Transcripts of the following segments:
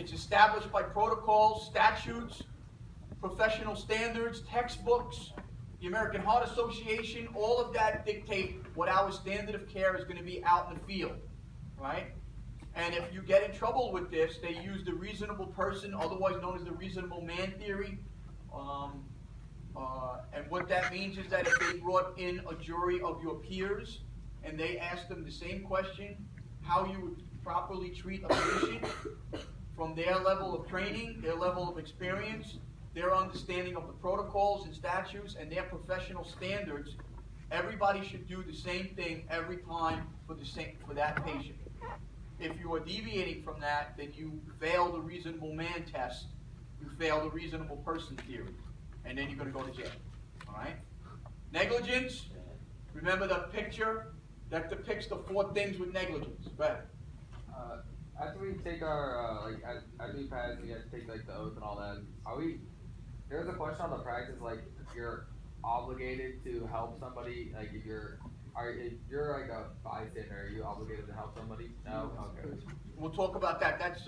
It's established by protocols, statutes, professional standards, textbooks, the American Heart Association. All of that dictate what our standard of care is going to be out in the field, right? And if you get in trouble with this, they use the reasonable person, otherwise known as the reasonable man theory. And what that means is that if they brought in a jury of your peers and they asked them the same question, how you would properly treat a patient from their level of training, their level of experience, their understanding of the protocols and statutes and their professional standards, everybody should do the same thing every time for that patient. If you are deviating from that, then you fail the reasonable man test, you fail the reasonable person theory, and then you're going to go to jail. All right? Negligence, remember the picture that depicts the 4 things with negligence. Go ahead. After we take our, after we pass, we have to take, the oath and all that, there's a question on the practice, if you're obligated to help somebody, if you're a bystander, are you obligated to help somebody? No? Okay. We'll talk about that. That's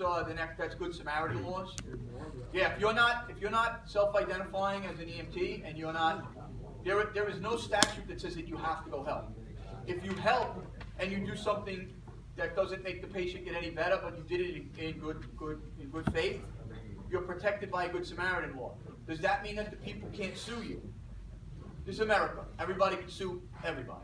that's Good Samaritan laws. Yeah, if you're not self-identifying as an EMT and you're not, there is no statute that says that you have to go help. If you help and you do something that doesn't make the patient get any better, but you did it in good faith, you're protected by a Good Samaritan law. Does that mean that the people can't sue you? This is America. Everybody can sue everybody.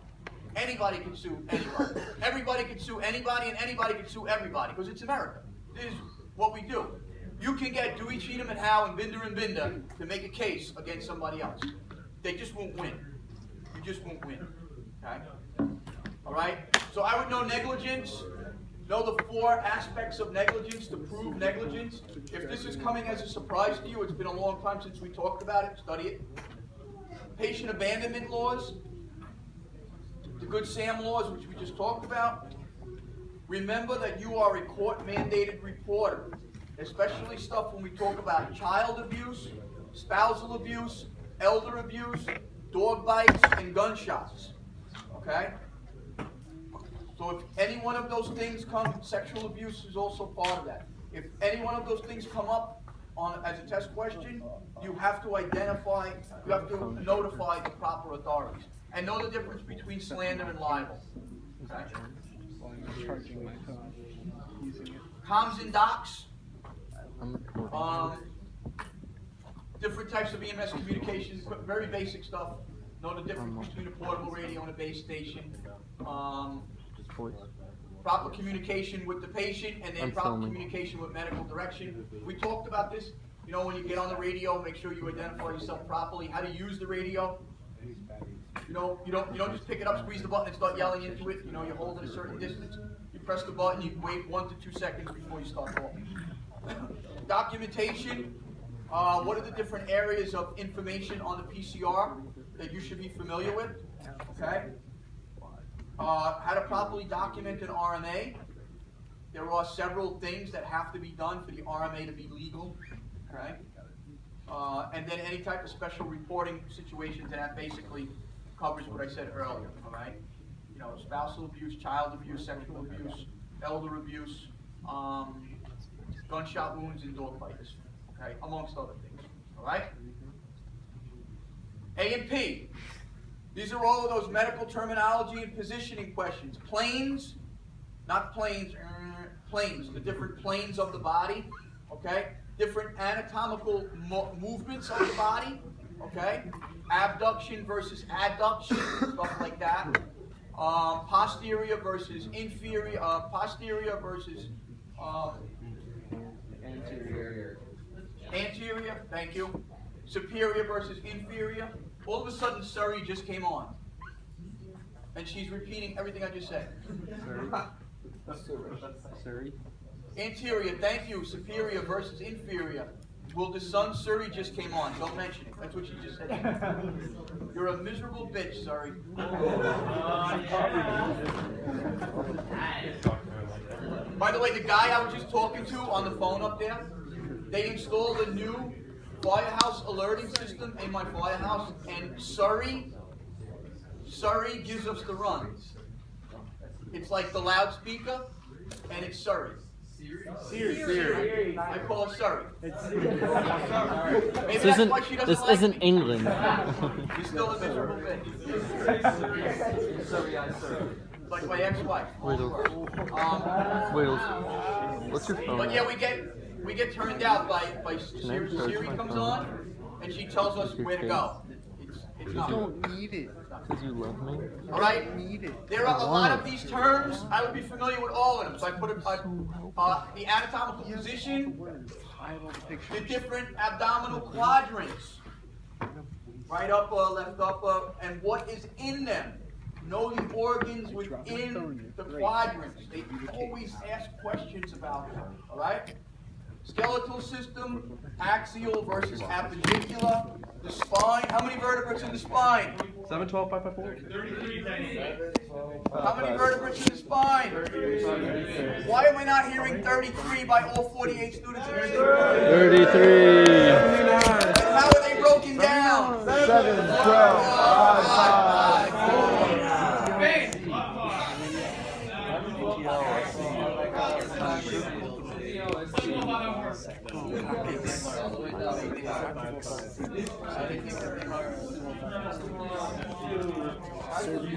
Anybody can sue anybody. Everybody can sue anybody, and anybody can sue everybody, because it's America. This is what we do. You can get Dewey, Cheatham, and Howe, and Binder to make a case against somebody else. They just won't win. You just won't win. Okay? All right? So I would know negligence, know the 4 aspects of negligence to prove negligence. If this is coming as a surprise to you, it's been a long time since we talked about it. Study it. Patient abandonment laws, the Good Sam laws, which we just talked about. Remember that you are a court-mandated reporter, especially stuff when we talk about child abuse, spousal abuse, elder abuse, dog bites, and gunshots. Okay? So if any one of those things come, sexual abuse is also part of that. If any one of those things come up as a test question, you have to identify, you have to notify the proper authorities. And know the difference between slander and libel. Okay? Comms and docs. Different types of EMS communications, very basic stuff. Know the difference between a portable radio and a base station. Proper communication with the patient, and then proper communication with medical direction. We talked about this. You know, when you get on the radio, make sure you identify yourself properly. How to use the radio. You know, you don't just pick it up, squeeze the button, and start yelling into it. You know, you hold it a certain distance. You press the button, you wait 1 to 2 seconds before you start talking. Documentation. What are the different areas of information on the PCR that you should be familiar with? Okay. How to properly document an RMA. There are several things that have to be done for the RMA to be legal. Okay. And then any type of special reporting situations, and that basically covers what I said earlier. All right. You know, spousal abuse, child abuse, sexual abuse, elder abuse, gunshot wounds, and dog bites. Okay, amongst other things. All right. A&P. These are all of those medical terminology and positioning questions. Planes, not planes, planes, the different planes of the body, okay? Different anatomical movements of the body, okay? Abduction versus adduction, stuff like that. Posterior versus inferior, posterior versus anterior, thank you. Superior versus inferior. All of a sudden, Surrey just came on. And she's repeating everything I just said. Surrey. Anterior, thank you. Superior versus inferior. Will the sun Surrey just came on? Don't mention it. That's what she just said. You're a miserable bitch, Surrey. By the way, the guy I was just talking to on the phone up there, they installed a new firehouse alerting system in my firehouse, and Surrey gives us the runs. It's like the loudspeaker, and it's Surrey. Siri. I call her Surrey. Maybe This that's isn't why she doesn't this like isn't me. England. You're still a miserable bitch. Like my ex-wife. Wheels. What's your phone? But yeah, we get turned out by Siri. charge Siri my comes phone? on, and she tells us Your where to face? go. It's not. need it. Because you love me. All right. Need it. There are a lot of these terms. I would be familiar with all of them. So I put the anatomical position, I have all the the pictures. different abdominal quadrants, right upper, left upper, and what is in them. Know the organs within the quadrants. They always ask questions about them. All right. Skeletal system, axial versus appendicular. The spine. How many vertebrates in the spine? 7, 12, 5, 5, 4. How many vertebrates in the spine? Why am I not hearing 33 by all 48 students in this room? 33. How are they broken down? 7, 12, 5, 5.